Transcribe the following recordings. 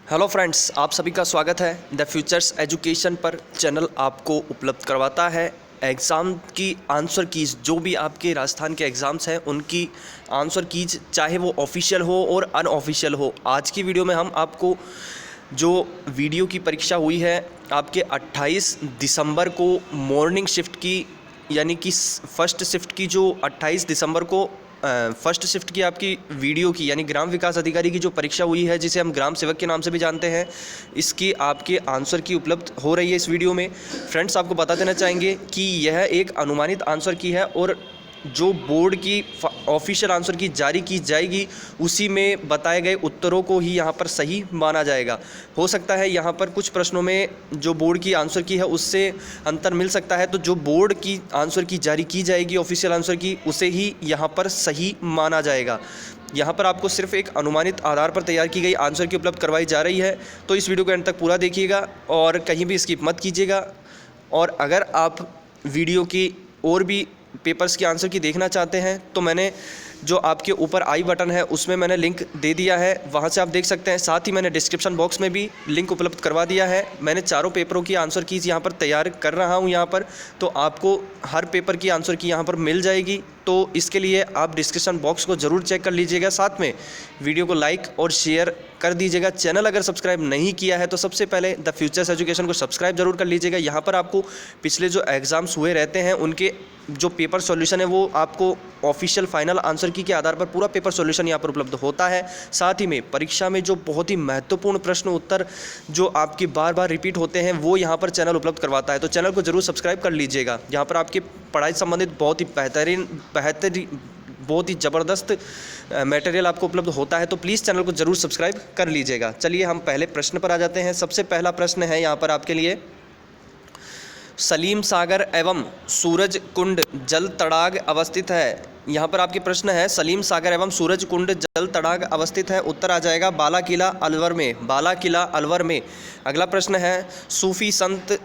Hello friends, आप सभी का स्वागत है द फ्यूचर्स एजुकेशन पर। चैनल आपको उपलब्ध करवाता है एग्ज़ाम की आंसर कीज़। जो भी आपके राजस्थान के एग्ज़ाम्स हैं उनकी आंसर कीज़, चाहे वो ऑफिशियल हो और अनऑफिशियल हो। आज की वीडियो में हम आपको जो वीडियो की परीक्षा हुई है आपके 28 दिसंबर को मॉर्निंग शिफ्ट की, यानी कि फर्स्ट शिफ्ट की, जो 28 दिसंबर को फर्स्ट शिफ्ट की आपकी वीडियो की, यानी ग्राम विकास अधिकारी की जो परीक्षा हुई है, जिसे हम ग्राम सेवक के नाम से भी जानते हैं, इसकी आपके आंसर की उपलब्ध हो रही है इस वीडियो में। फ्रेंड्स, आपको बता देना चाहेंगे कि यह एक अनुमानित आंसर की है और जो बोर्ड की ऑफिशियल आंसर की जारी की जाएगी उसी में बताए गए उत्तरों को ही यहाँ पर सही माना जाएगा। हो सकता है यहाँ पर कुछ प्रश्नों में जो बोर्ड की आंसर की है उससे अंतर मिल सकता है, तो जो बोर्ड की आंसर की जारी की जाएगी ऑफिशियल आंसर की, उसे ही यहाँ पर सही माना जाएगा। यहाँ पर आपको सिर्फ एक अनुमानित आधार पर तैयार की गई आंसर की उपलब्ध करवाई जा रही है। तो इस वीडियो को अंत तक पूरा देखिएगा और कहीं भी स्किप मत कीजिएगा। और अगर आप वीडियो की और भी पेपर्स की आंसर की देखना चाहते हैं तो मैंने जो आपके ऊपर आई बटन है उसमें मैंने लिंक दे दिया है, वहाँ से आप देख सकते हैं। साथ ही मैंने डिस्क्रिप्शन बॉक्स में भी लिंक उपलब्ध करवा दिया है। मैंने चारों पेपरों की आंसर कीज़ यहाँ पर तैयार कर रहा हूँ यहाँ पर, तो आपको हर पेपर की आंसर की यहाँ पर मिल जाएगी। तो इसके लिए आप डिस्क्रिप्शन बॉक्स को ज़रूर चेक कर लीजिएगा। साथ में वीडियो को लाइक और शेयर कर दीजिएगा। चैनल अगर सब्सक्राइब नहीं किया है तो सबसे पहले द फ्यूचर्स एजुकेशन को सब्सक्राइब जरूर कर लीजिएगा। यहाँ पर आपको पिछले जो एग्ज़ाम्स हुए रहते हैं उनके जो पेपर सॉल्यूशन है वो आपको ऑफिशियल फाइनल आंसर की के आधार पर पूरा पेपर सॉल्यूशन यहाँ पर उपलब्ध होता है। साथ ही में परीक्षा में जो बहुत ही महत्वपूर्ण प्रश्न उत्तर जो आपके बार बार रिपीट होते हैं वो यहाँ पर चैनल उपलब्ध करवाता है। तो चैनल को जरूर सब्सक्राइब कर लीजिएगा। यहाँ पर आपके पढ़ाई संबंधित बहुत ही बहुत ही ज़बरदस्त मटेरियल आपको उपलब्ध होता है। तो प्लीज़ चैनल को ज़रूर सब्सक्राइब कर लीजिएगा। चलिए हम पहले प्रश्न पर आ जाते हैं। सबसे पहला प्रश्न है यहाँ पर आपके लिए, सलीम सागर एवं सूरज कुंड जल तड़ाग अवस्थित है। यहाँ पर आपके प्रश्न है, सलीम सागर एवं सूरज कुंड जल तड़ाग अवस्थित है। उत्तर आ जाएगा बाला किला अलवर में, बाला किला अलवर में। अगला प्रश्न है, सूफी संत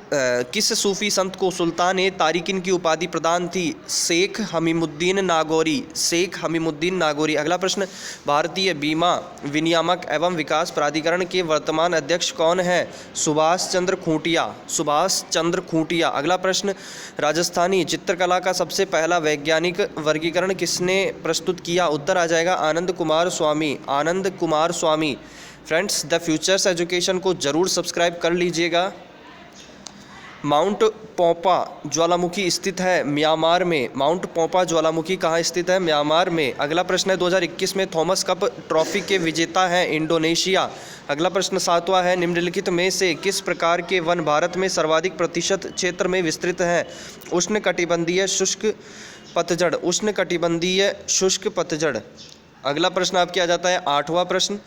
किस सूफी संत को सुल्तान ए तारिकिन की उपाधि प्रदान थी? शेख हमीमुद्दीन नागौरी, शेख हमीमुद्दीन नागौरी। अगला प्रश्न, भारतीय बीमा विनियामक एवं विकास प्राधिकरण के वर्तमान अध्यक्ष कौन है? सुभाष चंद्र खूंटिया, सुभाष चंद्र खूंटिया। अगला प्रश्न, राजस्थानी चित्रकला का सबसे पहला वैज्ञानिक वर्गीकरण किसने प्रस्तुत किया? उत्तर आ जाएगा आनंद कुमार स्वामी, आनंद कुमार स्वामी। फ्रेंड्स, द फ्यूचर्स एजुकेशन को ज़रूर सब्सक्राइब कर लीजिएगा। माउंट पोंपा ज्वालामुखी स्थित है म्यांमार में, माउंट पोंपा ज्वालामुखी कहाँ स्थित है? म्यांमार में। अगला प्रश्न है, 2021 में थॉमस कप ट्रॉफी के विजेता हैं इंडोनेशिया। अगला प्रश्न 7वां है, निम्नलिखित में से किस प्रकार के वन भारत में सर्वाधिक प्रतिशत क्षेत्र में विस्तृत हैं? उष्णकटिबंधीय शुष्क पतझड़, उष्णकटिबंधीय शुष्क पतझड़। अगला प्रश्न आपके आ जाता है 8वां प्रश्न,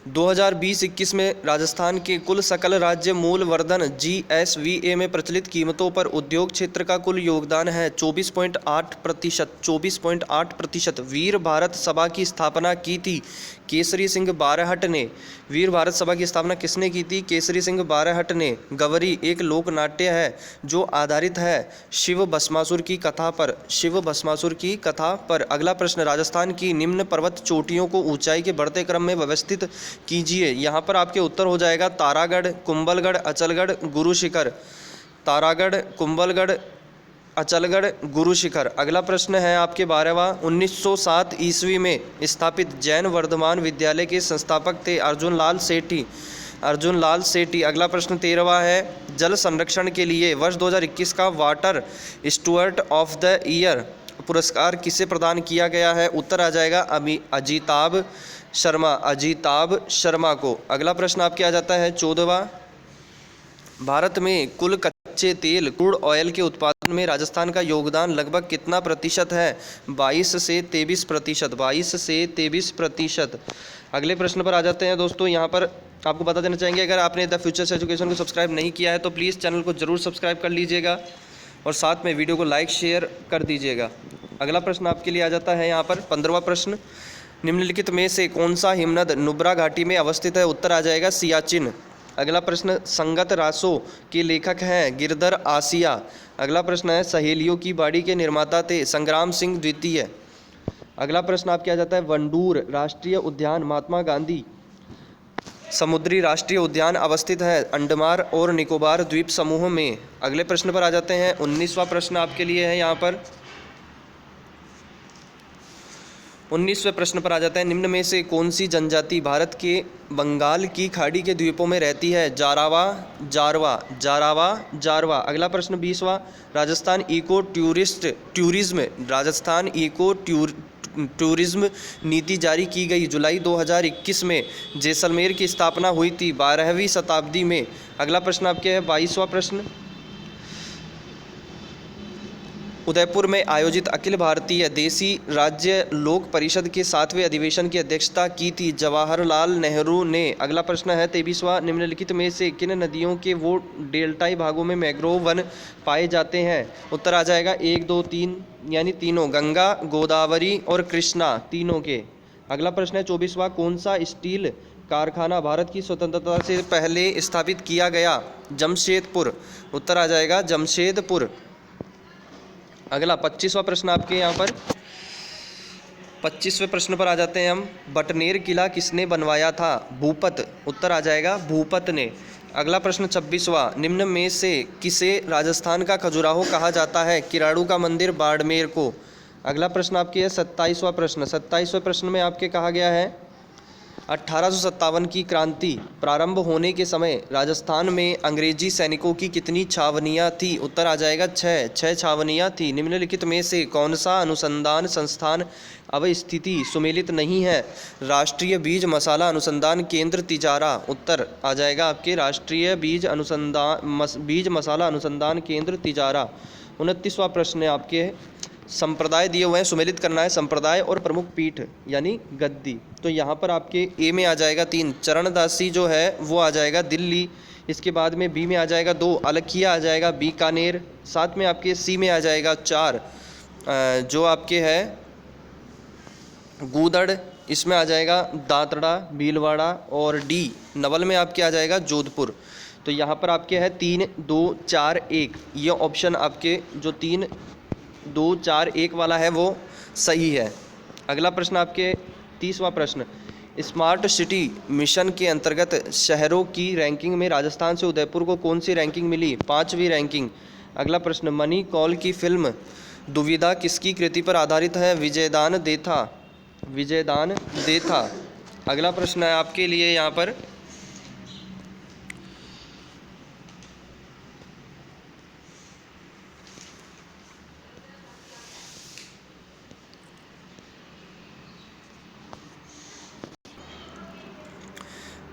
2020-21 में राजस्थान के कुल सकल राज्य मूल वर्धन GSVA में प्रचलित कीमतों पर उद्योग क्षेत्र का कुल योगदान है 24.8%, 24.8%। वीर भारत सभा की स्थापना की थी केसरी सिंह बारहट ने। वीर भारत सभा की स्थापना किसने की थी? केसरी सिंह बारहट ने। गवरी एक लोक नाट्य है जो आधारित है शिव भस्मासुर की कथा पर, शिव भस्मासुर की कथा पर। अगला प्रश्न, राजस्थान की निम्न पर्वत चोटियों को ऊंचाई के बढ़ते क्रम में व्यवस्थित कीजिए। यहाँ पर आपके उत्तर हो जाएगा तारागढ़, कुंभलगढ़, अचलगढ़, गुरु शिखर। तारागढ़, कुंभलगढ़, अचलगढ़, गुरु शिखर। अगला प्रश्न है आपके 12वां, 1907 ईस्वी में स्थापित जैन वर्धमान विद्यालय के संस्थापक थे अर्जुन लाल सेठी, अर्जुन लाल सेठी। अगला प्रश्न 13वां है, जल संरक्षण के लिए वर्ष 2021 का water Stuart of the year पुरस्कार किसे प्रदान किया गया है? उत्तर आ जाएगा अजिताभ शर्मा, अजिताभ शर्मा को। अगला प्रश्न आपके आ जाता है 14वां, भारत में कुल कच्चे तेल क्रूड ऑयल के उत्पादन में राजस्थान का योगदान लगभग कितना प्रतिशत है? 22 से 23%, 22 से 23%। अगले प्रश्न पर आ जाते हैं दोस्तों। यहाँ पर आपको बता देना चाहेंगे, अगर आपने द फ्यूचर्स एजुकेशन को सब्सक्राइब नहीं किया है तो प्लीज़ चैनल को ज़रूर सब्सक्राइब कर लीजिएगा और साथ में वीडियो को लाइक शेयर कर दीजिएगा। अगला प्रश्न आपके लिए आ जाता है यहाँ पर 15वां प्रश्न, निम्नलिखित में से कौन सा हिमनद नुब्रा घाटी में अवस्थित है? उत्तर आ जाएगा सियाचिन। अगला प्रश्न, संगत रासों के लेखक हैं गिरधर आसिया। अगला प्रश्न है, सहेलियों की बाड़ी के निर्माता थे संग्राम सिंह द्वितीय। अगला प्रश्न आपके आ जाता है, वंडूर राष्ट्रीय उद्यान महात्मा गांधी समुद्री राष्ट्रीय उद्यान अवस्थित है अंडमान और निकोबार द्वीप समूह में। अगले प्रश्न पर आ जाते हैं। 19वां प्रश्न आपके लिए है यहाँ पर। 19वें प्रश्न पर आ जाते हैं। निम्न में से कौन सी जनजाति भारत के बंगाल की खाड़ी के द्वीपों में रहती है? जारावा, जारवा, जारावा, जारवा। अगला प्रश्न 20वां। राजस्थान इको टूरिज्म नीति जारी की गई जुलाई 2021 में। जैसलमेर की स्थापना हुई थी 12वीं शताब्दी में। अगला प्रश्न आपके है 22वां प्रश्न। उदयपुर में आयोजित अखिल भारतीय देसी राज्य लोक परिषद के 7वें अधिवेशन की अध्यक्षता की थी जवाहरलाल नेहरू ने। अगला प्रश्न है 23वां। निम्नलिखित में से किन नदियों के वो डेल्टाई भागों में मैंग्रोव वन पाए जाते हैं? उत्तर आ जाएगा 1, 2, 3 यानी तीनों, गंगा, गोदावरी और कृष्णा, तीनों के। अगला प्रश्न है 24वां। कौन सा स्टील कारखाना भारत की स्वतंत्रता से पहले स्थापित किया गया? जमशेदपुर। उत्तर आ जाएगा जमशेदपुर। अगला 25वां प्रश्न आपके यहाँ पर। 25वें प्रश्न पर आ जाते हैं हम। बटनेर किला किसने बनवाया था? भूपत। उत्तर आ जाएगा भूपत ने। अगला प्रश्न 26वां। निम्न में से किसे राजस्थान का खजुराहो कहा जाता है? किराड़ू का मंदिर, बाड़मेर को। अगला प्रश्न आपके है 27वां प्रश्न। 27वें प्रश्न में आपके कहा गया है 1857 की क्रांति प्रारंभ होने के समय राजस्थान में अंग्रेजी सैनिकों की कितनी छावनियां थी? उत्तर आ जाएगा 6 छावनियां थी। निम्नलिखित में से कौन सा अनुसंधान संस्थान अब स्थिति सुमेलित नहीं है? राष्ट्रीय बीज मसाला अनुसंधान केंद्र तिजारा। उत्तर आ जाएगा आपके राष्ट्रीय बीज मसाला अनुसंधान केंद्र तिजारा। 29वां प्रश्न है आपके। संप्रदाय दिए हुए हैं, सुमेलित करना है संप्रदाय और प्रमुख पीठ यानी गद्दी। तो यहाँ पर आपके ए में आ जाएगा 3, चरणदासी जो है वो आ जाएगा दिल्ली। इसके बाद में बी में आ जाएगा 2, अलखिया आ जाएगा बीकानेर। साथ में आपके सी में आ जाएगा 4 जो आपके है गूदड़, इसमें आ जाएगा दातड़ा, भीलवाड़ा। और डी नवल में आपके आ जाएगा जोधपुर। तो यहाँ पर आपके है 3, 2, 4, 1 ये ऑप्शन आपके जो 3, 2, 4, 1 वाला है वो सही है। अगला प्रश्न आपके 30वां प्रश्न। स्मार्ट सिटी मिशन के अंतर्गत शहरों की रैंकिंग में राजस्थान से उदयपुर को कौन सी रैंकिंग मिली? 5वीं रैंकिंग। अगला प्रश्न। मनी कौल की फिल्म दुविधा किसकी कृति पर आधारित है? विजयदान देथा। अगला प्रश्न है आपके लिए यहाँ पर।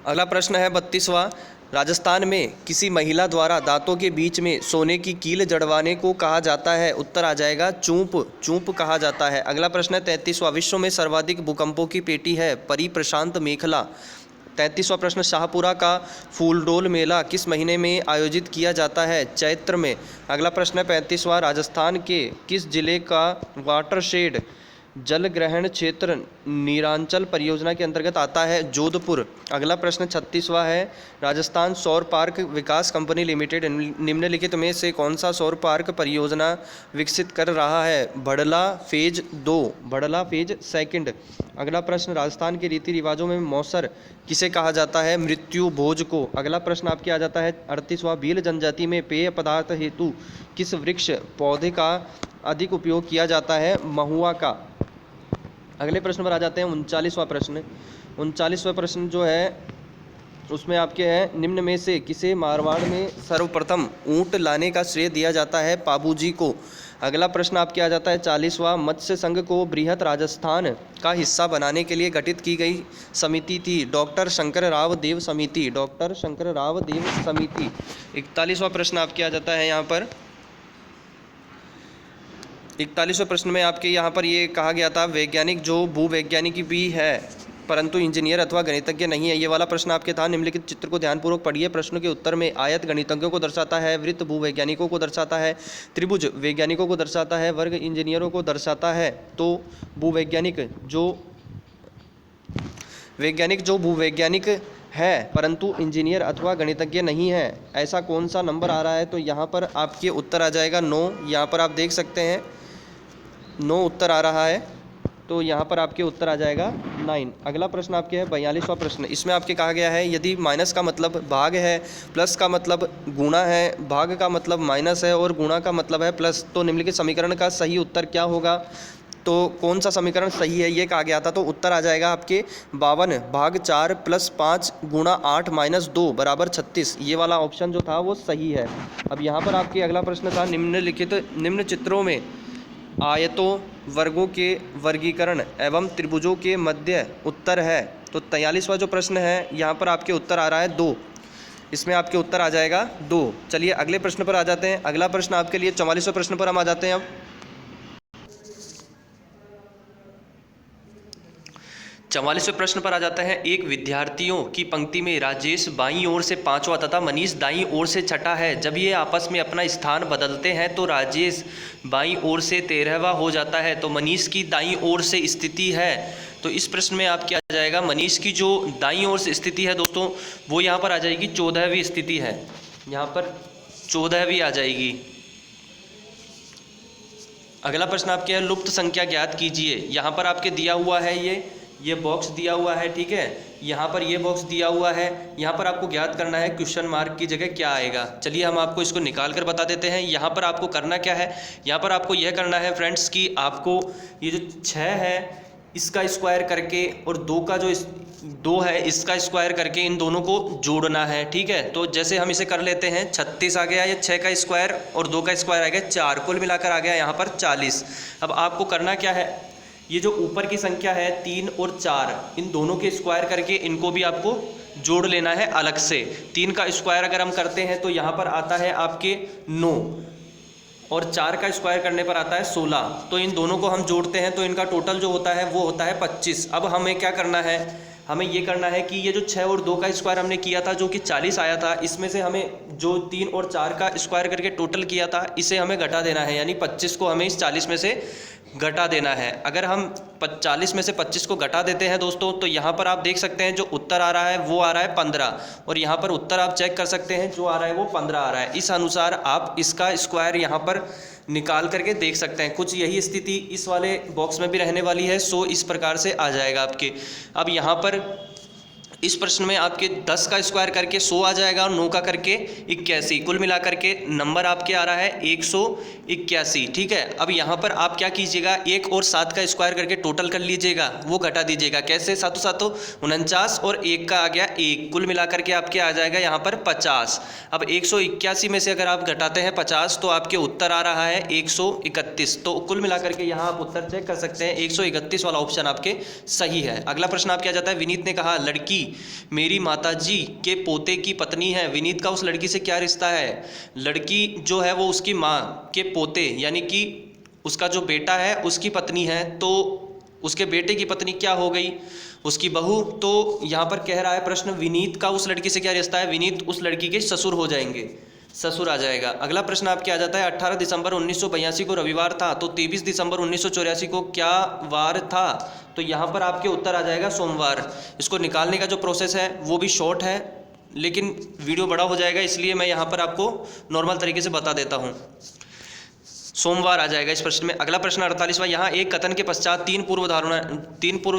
अगला प्रश्न है 32वां। राजस्थान में किसी महिला द्वारा दांतों के बीच में सोने की कील जड़वाने को कहा जाता है? उत्तर आ जाएगा चूंप कहा जाता है। अगला प्रश्न है 33वां। विश्व में सर्वाधिक भूकंपों की पेटी है? परिप्रशांत मेखला। 33वां प्रश्न। शाहपुरा का फूलडोल मेला किस महीने में आयोजित किया जाता है? चैत्र में। अगला प्रश्न है 35वां। राजस्थान के किस जिले का वाटरशेड जल ग्रहण क्षेत्र नीरांचल परियोजना के अंतर्गत आता है? जोधपुर। अगला प्रश्न 36वां है। राजस्थान सौर पार्क विकास कंपनी लिमिटेड निम्नलिखित में से कौन सा सौर पार्क परियोजना विकसित कर रहा है? Bhadla phase 2, Bhadla phase 2। अगला प्रश्न। राजस्थान के रीति रिवाजों में मौसर किसे कहा जाता है? मृत्यु भोज को। अगला प्रश्न आपके आ जाता है 38वां। भील जनजाति में पेय पदार्थ हेतु किस वृक्ष पौधे का अधिक उपयोग किया जाता है? महुआ का। अगले प्रश्न पर आ जाते हैं 39वां प्रश्न। 39वां प्रश्न जो है उसमें आपके हैं निम्न में से किसे मारवाड़ में सर्वप्रथम ऊंट लाने का श्रेय दिया जाता है? पाबूजी को। अगला प्रश्न आपके आ जाता है 40वां। मत्स्य संघ को बृहत राजस्थान का हिस्सा बनाने के लिए गठित की गई समिति थी? डॉक्टर शंकरराव देव समिति। डॉक्टर शंकरराव देव समिति। 41वां प्रश्न आपके आ जाता है यहाँ पर। 41वें प्रश्न में आपके यहाँ पर ये कहा गया था वैज्ञानिक जो भूवैज्ञानिक भी है परंतु इंजीनियर अथवा गणितज्ञ नहीं है, ये वाला प्रश्न आपके था। निम्नलिखित चित्र को ध्यानपूर्वक पढ़िए। प्रश्न के उत्तर में आयत गणितज्ञों को दर्शाता है, वृत्त भूवैज्ञानिकों को दर्शाता है, त्रिभुज वैज्ञानिकों को दर्शाता है, वर्ग इंजीनियरों को दर्शाता है। तो भूवैज्ञानिक जो भूवैज्ञानिक है परंतु इंजीनियर अथवा गणितज्ञ नहीं है, ऐसा कौन सा नंबर आ रहा है? तो यहाँ पर आपके उत्तर आ जाएगा 9। यहाँ पर आप देख सकते हैं 9 उत्तर आ रहा है। तो यहाँ पर आपके उत्तर आ जाएगा 9। अगला प्रश्न आपके है 42वां प्रश्न। इसमें आपके कहा गया है यदि माइनस का मतलब भाग है, प्लस का मतलब गुणा है, भाग का मतलब माइनस है और गुणा का मतलब है प्लस, तो निम्नलिखित समीकरण का सही उत्तर क्या होगा। तो कौन सा समीकरण सही है ये कहा गया था, तो उत्तर आ जाएगा आपके 52 भाग 4 प्लस 5 गुणा 8 माइनस 2 बराबर 36। ये वाला ऑप्शन जो था वो सही है। अब यहाँ पर आपके अगला प्रश्न था निम्नलिखित निम्न चित्रों में आयतों, वर्गों के वर्गीकरण एवं त्रिभुजों के मध्य उत्तर है। तो 43वां जो प्रश्न है यहाँ पर आपके उत्तर आ रहा है 2। इसमें आपके उत्तर आ जाएगा 2। चलिए अगले प्रश्न पर आ जाते हैं। अगला प्रश्न आपके लिए 44वें प्रश्न पर हम आ जाते हैं। अब 44वें प्रश्न पर आ जाता है। एक विद्यार्थियों की पंक्ति में राजेश बाईं ओर से 5वां तथा मनीष दाईं ओर से छठा है। जब ये आपस में अपना स्थान बदलते हैं तो राजेश बाईं ओर से 13वां हो जाता है, तो मनीष की दाईं ओर से स्थिति है। तो इस प्रश्न में आप क्या आ जाएगा, मनीष की जो दाईं ओर से स्थिति है दोस्तों वो यहाँ पर आ जाएगी 14वीं स्थिति है। यहाँ पर 14वीं आ जाएगी। अगला प्रश्न आपके है लुप्त संख्या ज्ञात कीजिए। यहाँ पर आपके दिया हुआ है ये बॉक्स दिया हुआ है, ठीक है। यहाँ पर ये बॉक्स दिया हुआ है, यहाँ पर आपको ज्ञात करना है क्वेश्चन मार्क की जगह क्या आएगा। चलिए हम आपको इसको निकाल कर बता देते हैं। यहाँ पर आपको करना क्या है, यहाँ पर आपको यह करना है फ्रेंड्स कि आपको ये जो 6 है इसका स्क्वायर करके और 2 का जो 2 है इसका स्क्वायर करके इन दोनों को जोड़ना है, ठीक है। तो जैसे हम इसे कर लेते हैं, 36 आ गया, ये 6 का स्क्वायर और 2 का स्क्वायर आ गया 4, कुल मिलाकर आ गया यहाँ पर 40। अब आपको करना क्या है, ये जो ऊपर की संख्या है 3 और 4 इन दोनों के स्क्वायर करके इनको भी आपको जोड़ लेना है अलग से। 3 का स्क्वायर अगर हम करते हैं तो यहाँ पर आता है आपके 9 और 4 का स्क्वायर करने पर आता है 16। तो इन दोनों को हम जोड़ते हैं तो इनका टोटल जो होता है वो होता है 25। अब हमें क्या करना है, हमें ये करना है कि ये जो 6 और 2 का स्क्वायर हमने किया था जो कि 40 आया था, इसमें से हमें जो 3 और 4 का स्क्वायर करके टोटल किया था इसे हमें घटा देना है, यानी 25 को हमें इस 40 में से घटा देना है। अगर हम 40 में से 25 को घटा देते हैं दोस्तों तो यहाँ पर आप देख सकते हैं जो उत्तर आ रहा है वो आ रहा है 15, और यहाँ पर उत्तर आप चेक कर सकते हैं जो आ रहा है वो 15 आ रहा है। इस अनुसार आप इसका स्क्वायर यहाँ पर निकाल करके देख सकते हैं। कुछ यही स्थिति इस वाले बॉक्स में भी रहने वाली है। सो इस प्रकार से आ जाएगा आपके। अब यहाँ पर इस प्रश्न में आपके 10 का स्क्वायर करके 100 आ जाएगा और 9 का करके 81, कुल मिला करके नंबर आपके आ रहा है 181, ठीक है। अब यहाँ पर आप क्या कीजिएगा, 1 और 7 का स्क्वायर करके टोटल कर लीजिएगा, वो घटा दीजिएगा। कैसे, 7 7 49 और 1 का आ गया 1, कुल मिला करके आपके आ जाएगा यहाँ पर 50। अब 181 में से अगर आप घटाते हैं 50 तो आपके उत्तर आ रहा है 131। तो कुल मिला करके यहाँ आप उत्तर चेक कर सकते हैं, 131 वाला ऑप्शन आपके सही है। अगला प्रश्न आपके आ जाता है, विनीत ने कहा लड़की मेरी माताजी के पोते की पत्नी है। विनीत का उस लड़की से क्या रिश्ता है। लड़की जो है वो उसकी माँ के पोते यानी कि उसका जो बेटा है उसकी पत्नी है, तो उसके बेटे की पत्नी क्या हो गई, उसकी बहू। तो यहाँ पर कह रहा है प्रश्न विनीत का उस लड़की से क्या रिश्ता है, विनीत उस लड़की के ससुर हो जाएंगे, ससुर आ जाएगा। अगला प्रश्न आपके आ जाता है, 18 दिसंबर 1982 को रविवार था तो 23 दिसंबर 1984 को क्या वार था। तो यहाँ पर आपके उत्तर आ जाएगा सोमवार। इसको निकालने का जो प्रोसेस है वो भी शॉर्ट है लेकिन वीडियो बड़ा हो जाएगा, इसलिए मैं यहाँ पर आपको नॉर्मल तरीके से बता देता हूँ। सोमवार आ जाएगा इस प्रश्न में। अगला प्रश्न 48वां, यहाँ एक कथन के पश्चात तीन पूर्व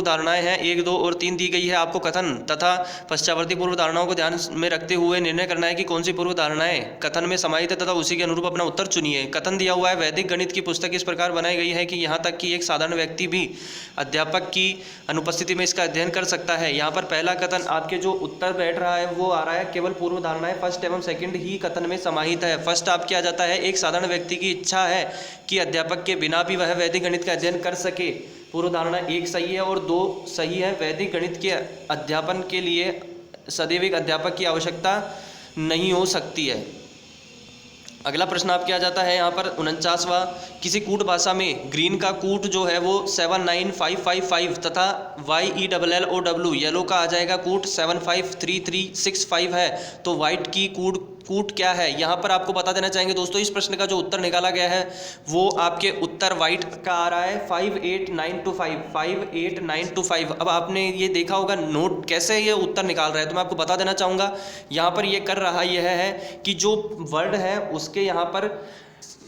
धारणाएं हैं, 1 2 और 3 दी गई है। आपको कथन तथा पश्चावर्ती पूर्व धारणाओं को ध्यान में रखते हुए निर्णय करना है कि कौन सी पूर्व धारणाएं कथन में समाहित है तथा उसी के अनुरूप अपना उत्तर चुनिए। कथन दिया हुआ है, वैदिक गणित की पुस्तक इस प्रकार बनाई गई है कि यहाँ तक कि एक साधारण व्यक्ति भी अध्यापक की अनुपस्थिति में इसका अध्ययन कर सकता है। यहाँ पर पहला कथन आपके जो उत्तर बैठ रहा है वो आ रहा है केवल पूर्व धारणाएं फर्स्ट एवं सेकंड ही कथन में समाहित है। फर्स्ट आपके आ जाता है, एक साधारण व्यक्ति की इच्छा है कि अध्यापक के बिना भी वह वैदिक गणित का अध्ययन कर सके। पूर्व धारणा 1 सही है और 2 सही है। वैदिक गणित के अध्यापन के लिए सदैव एक अध्यापक की आवश्यकता नहीं हो सकती है। अगला प्रश्न आपके आ जाता है यहाँ पर 49वां, किसी कूट भाषा में ग्रीन का कूट जो है वो 79555 तथा YELLOW येलो का आ जाएगा कूट 753365 है। तो वाइट की कूट क्या है, यहाँ पर आपको बता देना चाहेंगे दोस्तों, इस प्रश्न का जो उत्तर निकाला गया है वो आपके उत्तर वाइट का आ रहा है 58925। अब आपने ये देखा होगा नोट कैसे ये उत्तर निकाल रहा है, तो मैं आपको बता देना चाहूँगा। यहाँ पर ये कर रहा यह है कि जो वर्ड है उसके यहाँ पर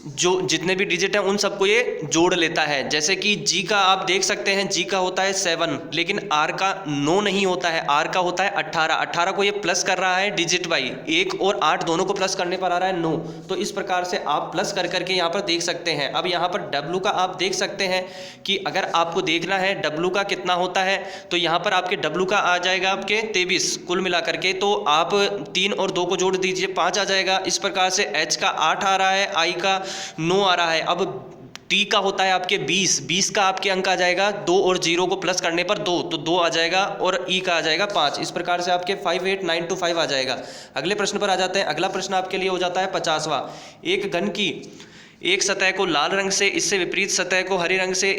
जो जितने भी डिजिट हैं उन सबको ये जोड़ लेता है। जैसे कि जी का आप देख सकते हैं, जी का होता है 7, लेकिन आर का 9 नहीं होता है, आर का होता है 18। 18 को ये प्लस कर रहा है डिजिट वाई, 1 और 8 दोनों को प्लस करने पर आ रहा है 9। तो इस प्रकार से आप प्लस कर करके यहाँ पर देख सकते हैं। अब यहाँ पर डब्लू का आप देख सकते हैं कि अगर आपको देखना है डब्लू का कितना होता है, तो यहाँ पर आपके डब्लू का आ जाएगा आपके 23 कुल मिला करके। तो आप 3 और 2 को जोड़ दीजिए, 5 आ जाएगा। इस प्रकार से एच का 8 आ रहा है, आई का 9 आ रहा है। अब टी का होता है आपके 20 का आपके अंक आ जाएगा 2 और 0 को प्लस करने पर 2, तो 2 आ जाएगा, और ई का आ जाएगा 5। इस प्रकार से आपके 58925 आ जाएगा। अगले प्रश्न पर आ जाते हैं। अगला प्रश्न आपके लिए हो जाता है 50वां। एक घन की एक सतह को लाल रंग से, इससे विपरीत सतह को हरे रंग से,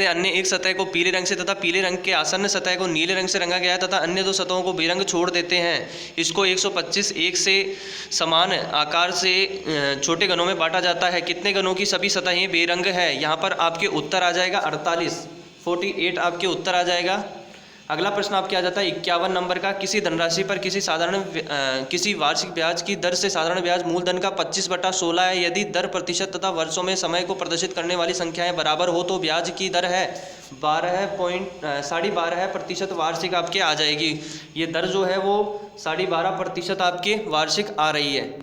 अन्य एक सतह को पीले रंग से तथा पीले रंग के आसन्न सतह को नीले रंग से रंगा गया है तथा अन्य 2 सतहों को बेरंग छोड़ देते हैं। इसको 125 एक से समान आकार से छोटे घनों में बांटा जाता है। कितने घनों की सभी सतहें बेरंग है? यहाँ पर आपके उत्तर आ जाएगा 48 आपके उत्तर आ जाएगा। अगला प्रश्न आपके आ जाता है 51 नंबर का। किसी धनराशि पर किसी वार्षिक ब्याज की दर से साधारण ब्याज मूलधन का 25/16 है। यदि दर प्रतिशत तथा वर्षों में समय को प्रदर्शित करने वाली संख्याएं बराबर हो तो ब्याज की दर है 12.5% वार्षिक आपके आ जाएगी। ये दर जो है वो 12.5% आपके वार्षिक आ रही है।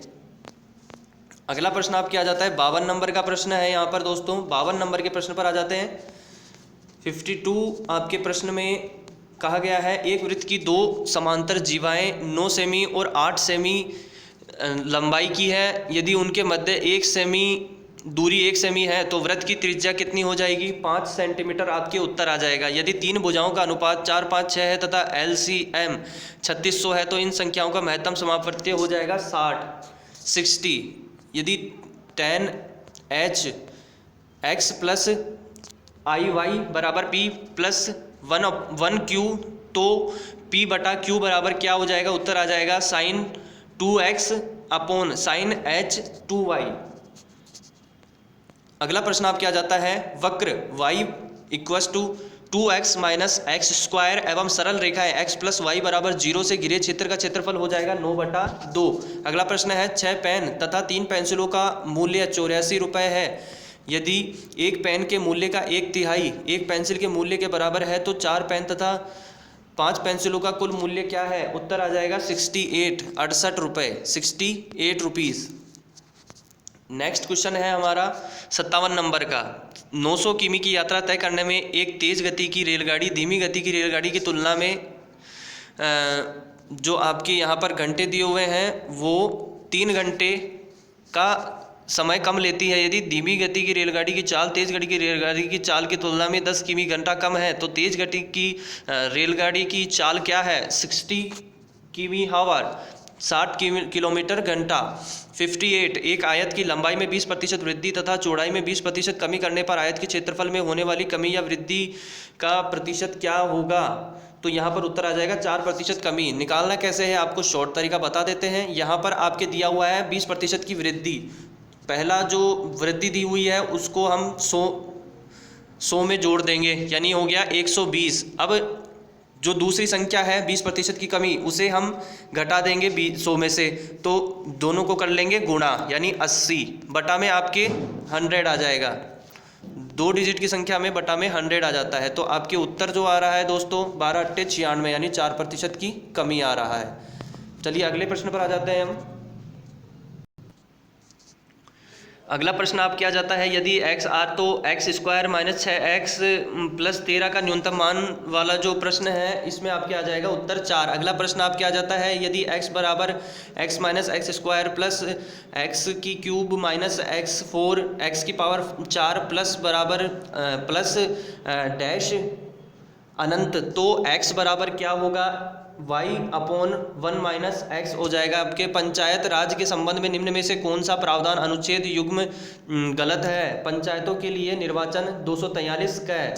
अगला प्रश्न आपके आ जाता है 52 नंबर का प्रश्न है। यहाँ पर दोस्तों 52 नंबर के प्रश्न पर आ जाते हैं। 52 आपके प्रश्न में कहा गया है, एक वृत्त की 2 समांतर जीवाएं 9 सेमी और 8 सेमी लंबाई की है। यदि उनके मध्य 1 सेमी है तो वृत्त की त्रिज्या कितनी हो जाएगी? 5 सेंटीमीटर आपके उत्तर आ जाएगा। यदि 3 भुजाओं का अनुपात 4, 5, 6 है तथा LCM 3600 है तो इन संख्याओं का महत्तम समापवर्तीय हो जाएगा 60। यदि tan h x प्लस आई वाई बराबर p प्लस 1/q तो p/q बराबर क्या हो जाएगा? उत्तर आ जाएगा sin 2x upon sin h 2y। अगला प्रश्न आपके आ जाता है वक्र y = 2x - x² एवं सरल रेखाएं x + y = 0 से घिरे क्षेत्र का क्षेत्रफल हो जाएगा 9/2। अगला प्रश्न है 6 पेन तथा 3 पेंसिलों का मूल्य 84 रुपये है। यदि एक पेन के मूल्य का 1/3 एक पेंसिल के मूल्य के बराबर है तो 4 पेन तथा 5 पेंसिलों का कुल मूल्य क्या है? उत्तर आ जाएगा 68 रुपये, 68 रुपीज़। नेक्स्ट क्वेश्चन है हमारा 57 नंबर का। 900 किमी की यात्रा तय करने में एक तेज गति की रेलगाड़ी धीमी गति की रेलगाड़ी की तुलना में जो आपके यहाँ पर घंटे दिए हुए हैं वो 3 घंटे का समय कम लेती है। यदि धीमी गति की रेलगाड़ी की चाल तेज गति की रेलगाड़ी की चाल की तुलना में 10 किमी घंटा कम है तो तेज गति की रेलगाड़ी की चाल क्या है? 60 किमी हावर, 60 किलोमीटर घंटा। 58 एक आयत की लंबाई में 20% वृद्धि तथा चौड़ाई में 20% कमी करने पर आयत के क्षेत्रफल में होने वाली कमी या वृद्धि का प्रतिशत क्या होगा? तो यहाँ पर उत्तर आ जाएगा 4% कमी। निकालना कैसे है आपको शॉर्ट तरीका बता देते हैं। यहाँ पर आपके दिया हुआ है 20% की वृद्धि। पहला जो वृद्धि दी हुई है उसको हम 100 में जोड़ देंगे, यानी हो गया 120। अब जो दूसरी संख्या है 20% की कमी उसे हम घटा देंगे 100 में से, तो दोनों को कर लेंगे गुणा, यानी 80 बटा में आपके 100 आ जाएगा। 2 डिजिट की संख्या में बटा में 100 आ जाता है। तो आपके उत्तर जो आ रहा है दोस्तों 12/96 यानी 4% की कमी आ रहा है। चलिए अगले प्रश्न पर आ जाते हैं हम। अगला प्रश्न आप क्या जाता है, यदि x r तो x² - 6x + 13 का न्यूनतम मान वाला जो प्रश्न है इसमें आपके आ जाएगा उत्तर 4। अगला प्रश्न आप क्या जाता है, यदि x बराबर x - x² plus x³ - x4 x⁴ plus बराबर प्लस डैश अनंत तो x बराबर क्या होगा? y/1 - x हो जाएगा। आपके पंचायत राज के संबंध में निम्न में से कौन सा प्रावधान अनुच्छेद युग्म गलत है? पंचायतों के लिए निर्वाचन 243 का है।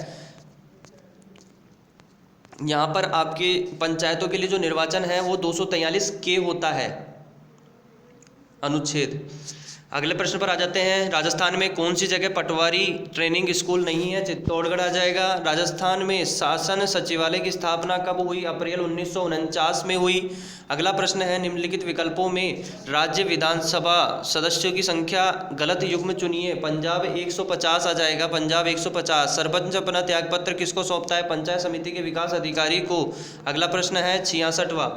यहाँ पर आपके पंचायतों के लिए जो निर्वाचन है वो 243 के होता है अनुच्छेद। अगले प्रश्न पर आ जाते हैं। राजस्थान में कौन सी जगह पटवारी ट्रेनिंग स्कूल नहीं है? चित्तौड़गढ़ आ जाएगा। राजस्थान में शासन सचिवालय की स्थापना कब हुई? अप्रैल 1949 में हुई। अगला प्रश्न है, निम्नलिखित विकल्पों में राज्य विधानसभा सदस्यों की संख्या गलत युग्म चुनिए। पंजाब 150 आ जाएगा, पंजाब 150। सरपंच अपना त्यागपत्र किसको सौंपता है? पंचायत समिति के विकास अधिकारी को। अगला प्रश्न है 66वां,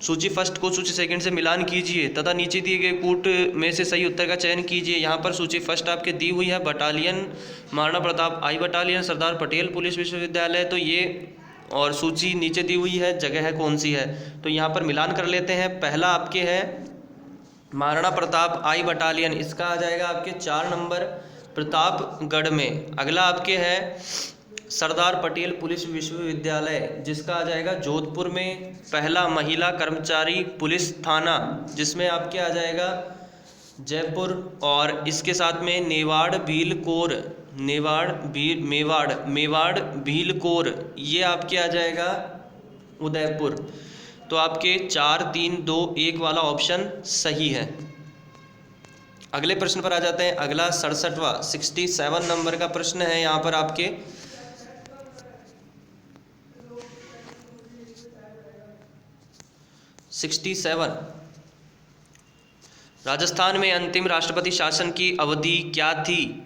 सूची फर्स्ट को सूची सेकंड से मिलान कीजिए तथा नीचे दिए गए कूट में से सही उत्तर का चयन कीजिए। यहाँ पर सूची फर्स्ट आपके दी हुई है, बटालियन महाराणा प्रताप आई बटालियन सरदार पटेल पुलिस विश्वविद्यालय, तो ये, और सूची नीचे दी हुई है, जगह है कौन सी है, तो यहाँ पर मिलान कर लेते हैं। पहला आपके है महाराणा प्रताप आई बटालियन, इसका आ जाएगा आपके 4 नंबर प्रतापगढ़ में। अगला आपके है सरदार पटेल पुलिस विश्वविद्यालय, जिसका आ जाएगा जोधपुर में। पहला महिला कर्मचारी पुलिस थाना, जिसमें आपके आ जाएगा जयपुर, और इसके साथ में मेवाड़ भील कोर, ये आपके आ जाएगा उदयपुर। तो आपके 4, 3, 2, 1 वाला ऑप्शन सही है। अगले प्रश्न पर आ जाते हैं। अगला 67वां 67 नंबर का प्रश्न है। यहाँ पर आपके 67, राजस्थान में अंतिम राष्ट्रपति शासन की अवधि क्या थी?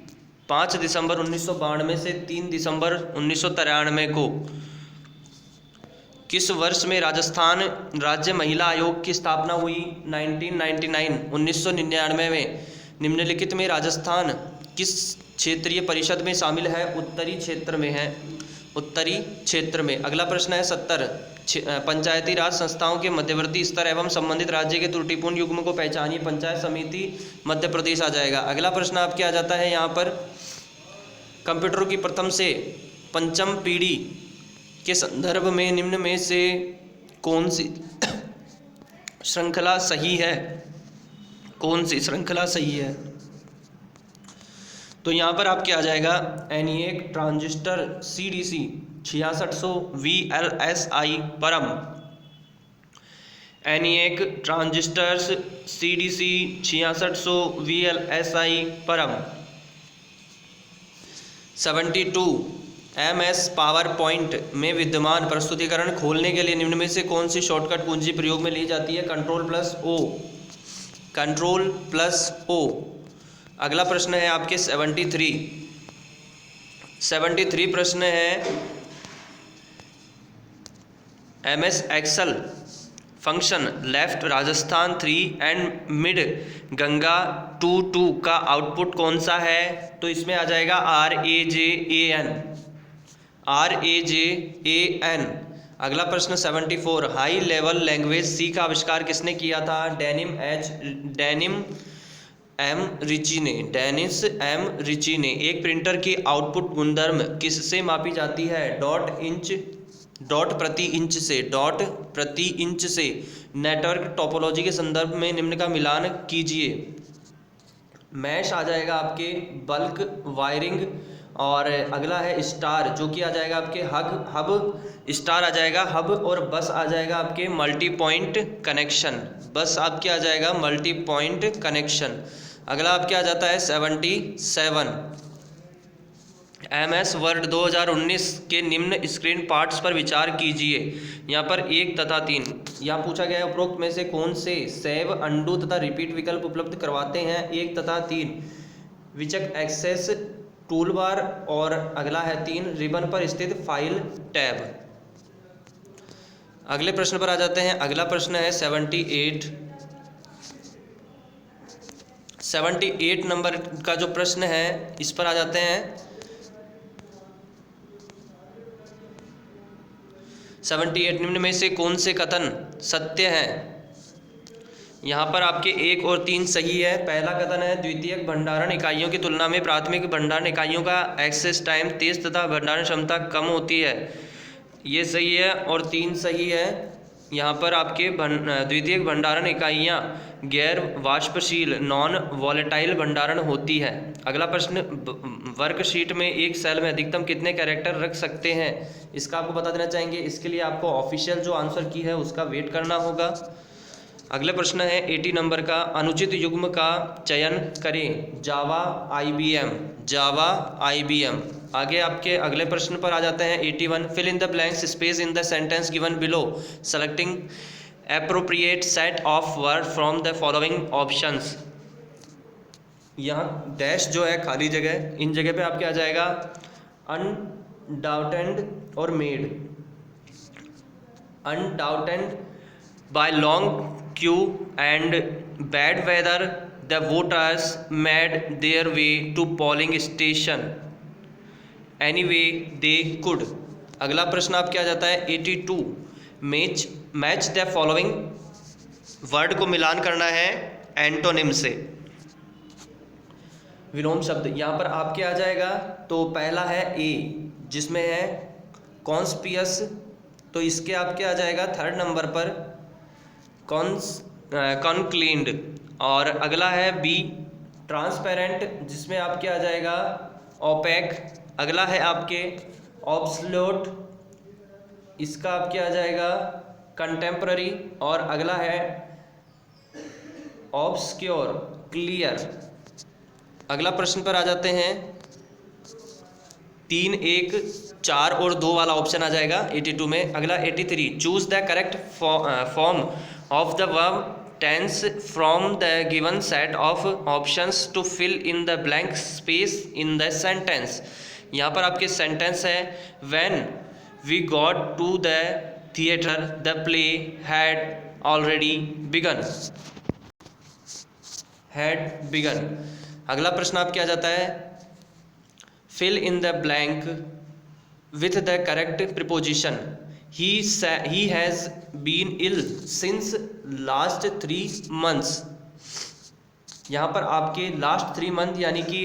5 दिसंबर 1992 से 3 दिसंबर 1993 को। किस वर्ष में राजस्थान राज्य महिला आयोग की स्थापना हुई? 1999 में। निम्नलिखित में राजस्थान किस क्षेत्रीय परिषद में शामिल है? उत्तरी क्षेत्र में है, उत्तरी क्षेत्र में। अगला प्रश्न है 70, पंचायती राज संस्थाओं के मध्यवर्ती स्तर एवं संबंधित राज्य के त्रुटिपूर्ण युग्म को पहचानिए। पंचायत समिति मध्य प्रदेश आ जाएगा। अगला प्रश्न आपके आ जाता है यहाँ पर, कंप्यूटर की प्रथम से पंचम पीढ़ी के संदर्भ में निम्न में से कौन सी श्रृंखला सही है? कौन सी श्रृंखला सही है? तो यहाँ पर आपके आ जाएगा ENIAC ट्रांजिस्टर CDC 6600 VLSI परम, ENIAC ट्रांजिस्टर्स CDC 6600 VLSI परम। 72, MS पावर पॉइंट में विद्यमान प्रस्तुतिकरण खोलने के लिए निम्न में से कौन सी शॉर्टकट कुंजी प्रयोग में ली जाती है? Ctrl+O, Ctrl+O। अगला प्रश्न है आपके 73 प्रश्न है, MS Excel function left Rajasthan 3 and mid Ganga 2 का आउटपुट कौन सा है? तो इसमें आ जाएगा RAJAN। अगला प्रश्न 74, हाई लेवल लैंग्वेज C का आविष्कार किसने किया था? डेनिस एम रिची ने। एक प्रिंटर की आउटपुट गुणधर्म किससे मापी जाती है? डॉट प्रति इंच से। नेटवर्क टोपोलॉजी के संदर्भ में निम्न का मिलान कीजिए। मैश आ जाएगा आपके बल्क वायरिंग, और अगला है स्टार, जो कि आ जाएगा आपके हब स्टार आ जाएगा हब, और बस आ जाएगा आपके मल्टी पॉइंट कनेक्शन। बस आपके आ जाएगा मल्टी पॉइंट कनेक्शन। अगला आपके आ जाता है 77, MS वर्ड 2019 के निम्न स्क्रीन पार्ट्स पर विचार कीजिए। यहाँ पर 1 तथा 3 यहाँ पूछा गया है, उपरोक्त में से कौन से सेव, अंडू तथा रिपीट विकल्प उपलब्ध करवाते हैं? 1 तथा 3 विचक एक्सेस टूल बार, और अगला है 3 रिबन पर स्थित फाइल टैब। अगले प्रश्न पर आ जाते हैं। अगला प्रश्न है 78 नंबर का जो प्रश्न है, इस पर आ जाते हैं। 78, निम्न में से कौन से कथन सत्य हैं? यहाँ पर आपके 1 और 3 सही है। पहला कथन है, द्वितीयक भंडारण इकाइयों की तुलना में प्राथमिक भंडारण इकाइयों का एक्सेस टाइम तेज तथा भंडारण क्षमता कम होती है, ये सही है। और 3 सही है। यहाँ पर आपके द्वितीयक भंडारण इकाइयाँ गैर वाष्पशील नॉन वॉलेटाइल भंडारण होती है। अगला प्रश्न, वर्कशीट में एक सेल में अधिकतम कितने कैरेक्टर रख सकते हैं? इसका आपको बता देना चाहेंगे। इसके लिए आपको ऑफिशियल जो आंसर की है उसका वेट करना होगा। अगले प्रश्न है 80 नंबर का, अनुचित युग्म का चयन करें। जावा, IBM, जावा, IBM। आगे आपके अगले प्रश्न पर आ जाते हैं 81, fill in the blanks space in the sentence given below, selecting appropriate set of word from the following options. यहाँ डैश जो है खाली जगह, इन जगह पे आपके आ जाएगा अनडाउटेड और made. Undaunted by long queue and bad weather the voters made their way to polling station anyway they could। अगला प्रश्न आपके आ जाता है 82, मैच द फॉलोइंग वर्ड को मिलान करना है एंटोनिम से। विलोम शब्द यहाँ पर आपके आ जाएगा, तो पहला है ए जिसमें है कॉन्स्पियस, तो इसके आपके आ जाएगा थर्ड नंबर पर कॉन्क्लीन्ड। और अगला है बी ट्रांसपेरेंट जिसमें आपके आ जाएगा ओपेक। अगला है आपके ऑब्सोल्यूट, इसका आपके आ जाएगा कंटेम्प्ररी। और अगला है ऑब्सक्योर, क्लियर। अगला प्रश्न पर आ जाते हैं 3, 1, 4 और 2 वाला ऑप्शन आ जाएगा 82 में। अगला 83, choose the correct form of the verb tense from the given set of options to fill in the blank space in the sentence। यहाँ पर आपके सेंटेंस है when we got to the theater the play had already begun, had begun। अगला प्रश्न आपके आ जाता है fill in the blank with the correct preposition। He has been ill since last 3 months। यहाँ पर आपके लास्ट 3 मंथ यानी कि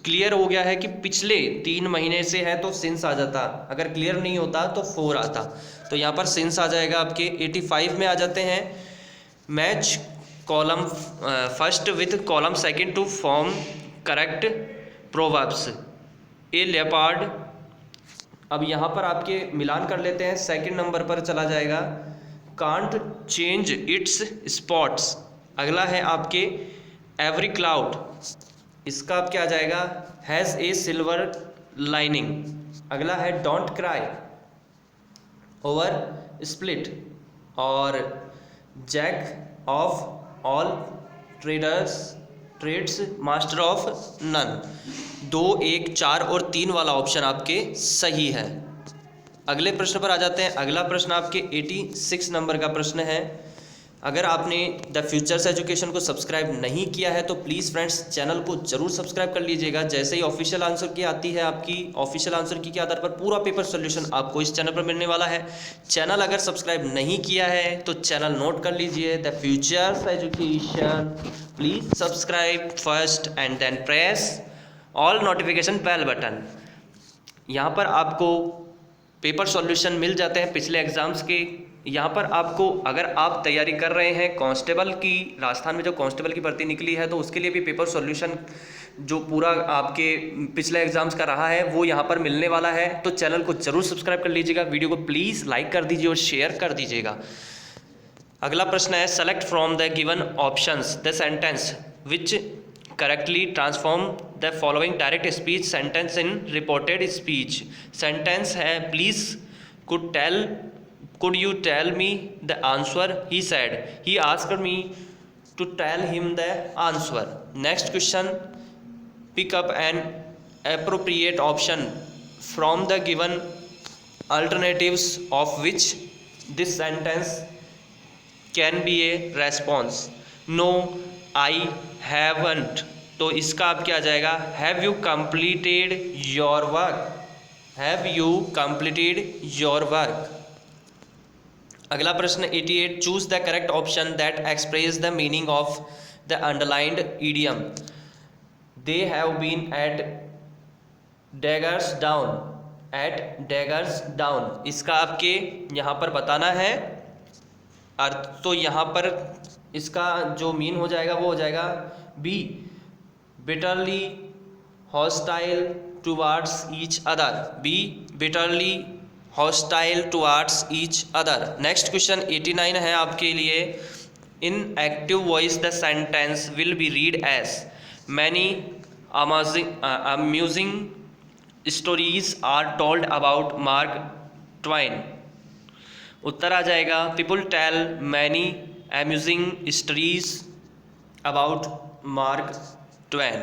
क्लियर हो गया है कि पिछले 3 महीने से है तो सिंस आ जाता, अगर क्लियर नहीं होता तो 4 आता, तो यहाँ पर सिंस आ जाएगा आपके। 85 में आ जाते हैं match column first with column second to form correct proverbs. A leopard, अब यहाँ पर आपके मिलान कर लेते हैं, सेकंड नंबर पर चला जाएगा कांट चेंज इट्स स्पॉट्स। अगला है आपके एवरी क्लाउड, इसका आपके आ जाएगा हैज़ ए सिल्वर लाइनिंग। अगला है डोंट क्राई ओवर स्प्लिट। और jack of all trades master of none. 2, 1, 4 और 3 वाला ऑप्शन आपके सही है। अगले प्रश्न पर आ जाते हैं। अगला प्रश्न आपके 86 नंबर का प्रश्न है। अगर आपने द फ्यूचर्स एजुकेशन को सब्सक्राइब नहीं किया है तो प्लीज़ फ्रेंड्स चैनल को जरूर सब्सक्राइब कर लीजिएगा। जैसे ही ऑफिशियल आंसर की आती है, आपकी ऑफिशियल आंसर की के आधार पर पूरा पेपर सोल्यूशन आपको इस चैनल पर मिलने वाला है। चैनल अगर सब्सक्राइब नहीं किया है तो चैनल नोट कर लीजिए, the futures education. Please subscribe first and then press all notification bell button. यहाँ पर आपको पेपर सॉल्यूशन मिल जाते हैं पिछले एग्ज़ाम्स के। यहाँ पर आपको अगर आप तैयारी कर रहे हैं कांस्टेबल की, राजस्थान में जो कांस्टेबल की भर्ती निकली है तो उसके लिए भी पेपर सॉल्यूशन जो पूरा आपके पिछले एग्ज़ाम्स का रहा है वो यहाँ पर मिलने वाला है। तो चैनल को जरूर सब्सक्राइब कर लीजिएगा, वीडियो को प्लीज़ लाइक कर दीजिए और शेयर कर दीजिएगा। अगला प्रश्न है select from the given options the sentence which correctly transform the following direct speech sentence in reported speech. Sentence है please could you tell me the answer, he said, he asked me to tell him the answer। next question, pick up an appropriate option from the given alternatives of which this sentence can be a response। no I haven't, तो इसका आप क्या आ जाएगा have you completed your work, have you completed your work। अगला प्रश्न 88, choose the correct option that express the meaning of the underlined idiom. They have been at daggers down, at daggers down, इसका आपके यहाँ पर बताना है अर्थ। तो यहाँ पर इसका जो मीन हो जाएगा वो हो जाएगा be bitterly hostile towards each other, be bitterly hostile towards each other. Next question 89 है आपके लिए, In active voice, the sentence will be read as many amusing stories are told about Mark Twain. उत्तर आ जाएगा people tell many amusing stories about Mark Twain.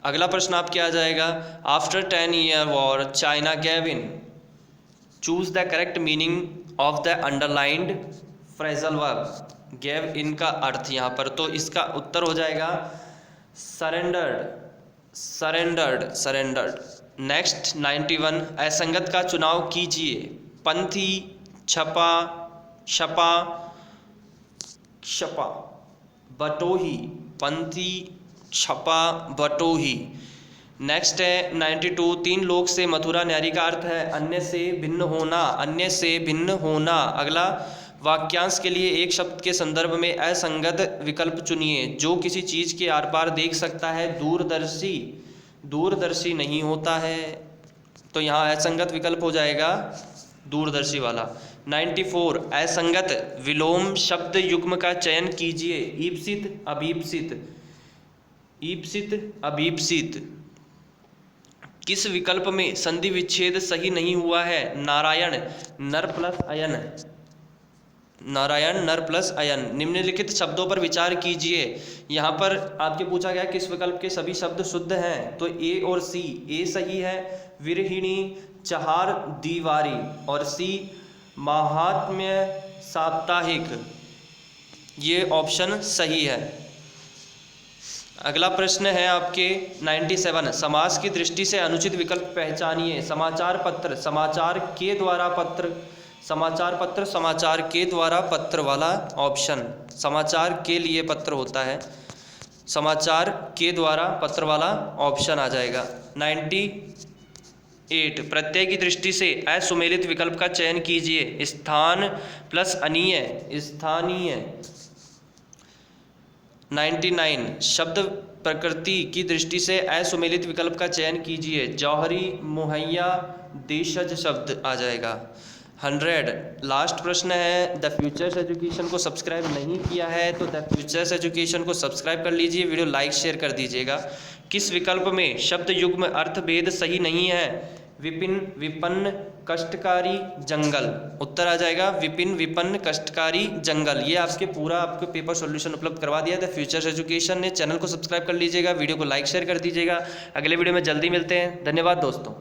अगला प्रश्न आपके आ जाएगा after 10-year war China gave in. Choose the correct meaning of the underlined phrasal verb. Gave in का अर्थ यहाँ पर, तो इसका उत्तर हो जाएगा सरेंडर्ड. नेक्स्ट 91. असंगत का चुनाव कीजिए. पंथी, छपा, छपा, बटोही. पंथी, छपा, बटोही. नेक्स्ट है 92. 3 लोक से मथुरा न्यारी का अर्थ है अन्य से भिन्न होना. अगला वाक्यांश के लिए एक शब्द के संदर्भ में असंगत विकल्प चुनिए. जो किसी चीज के आर पार देख सकता है दूरदर्शी नहीं होता है, तो यहाँ असंगत विकल्प हो जाएगा दूरदर्शी वाला. 94. असंगत विलोम शब्द युग्म का चयन कीजिए. ईप्सित, अभीप्सित. किस विकल्प में संधि विच्छेद सही नहीं हुआ है? नारायण, नर प्लस अयन. निम्नलिखित शब्दों पर विचार कीजिए. यहाँ पर आपके पूछा गया किस विकल्प के सभी शब्द शुद्ध हैं, तो ए और सी. ए सही है. विरहिणी, चहार दीवारी, और सी महात्म्य साप्ताहिक, ये ऑप्शन सही है. अगला प्रश्न है आपके 97. समास की दृष्टि से अनुचित विकल्प पहचानिए. समाचार पत्र, समाचार के द्वारा पत्र वाला ऑप्शन. समाचार के लिए पत्र होता है, समाचार के द्वारा पत्र वाला ऑप्शन आ जाएगा. 98. प्रत्यय की दृष्टि से असुमेलित विकल्प का चयन कीजिए. स्थान प्लस अनीय, स्थानीय. 99. शब्द प्रकृति की दृष्टि से असुमेलित विकल्प का चयन कीजिए. जौहरी, मुहैया, देशज शब्द आ जाएगा. 100. लास्ट प्रश्न है. द फ्यूचर्स एजुकेशन को सब्सक्राइब नहीं किया है तो द फ्यूचर्स एजुकेशन को सब्सक्राइब कर लीजिए. वीडियो लाइक शेयर कर दीजिएगा. किस विकल्प में शब्द युग्म अर्थभेद सही नहीं है? विपिन, विपन्न, कष्टकारी, जंगल. उत्तर आ जाएगा विपिन, विपन्न, कष्टकारी, जंगल. ये आपके पेपर सॉल्यूशन उपलब्ध करवा दिया था फ्यूचर्स एजुकेशन ने. चैनल को सब्सक्राइब कर लीजिएगा, वीडियो को लाइक शेयर कर दीजिएगा. अगले वीडियो में जल्दी मिलते हैं. धन्यवाद दोस्तों.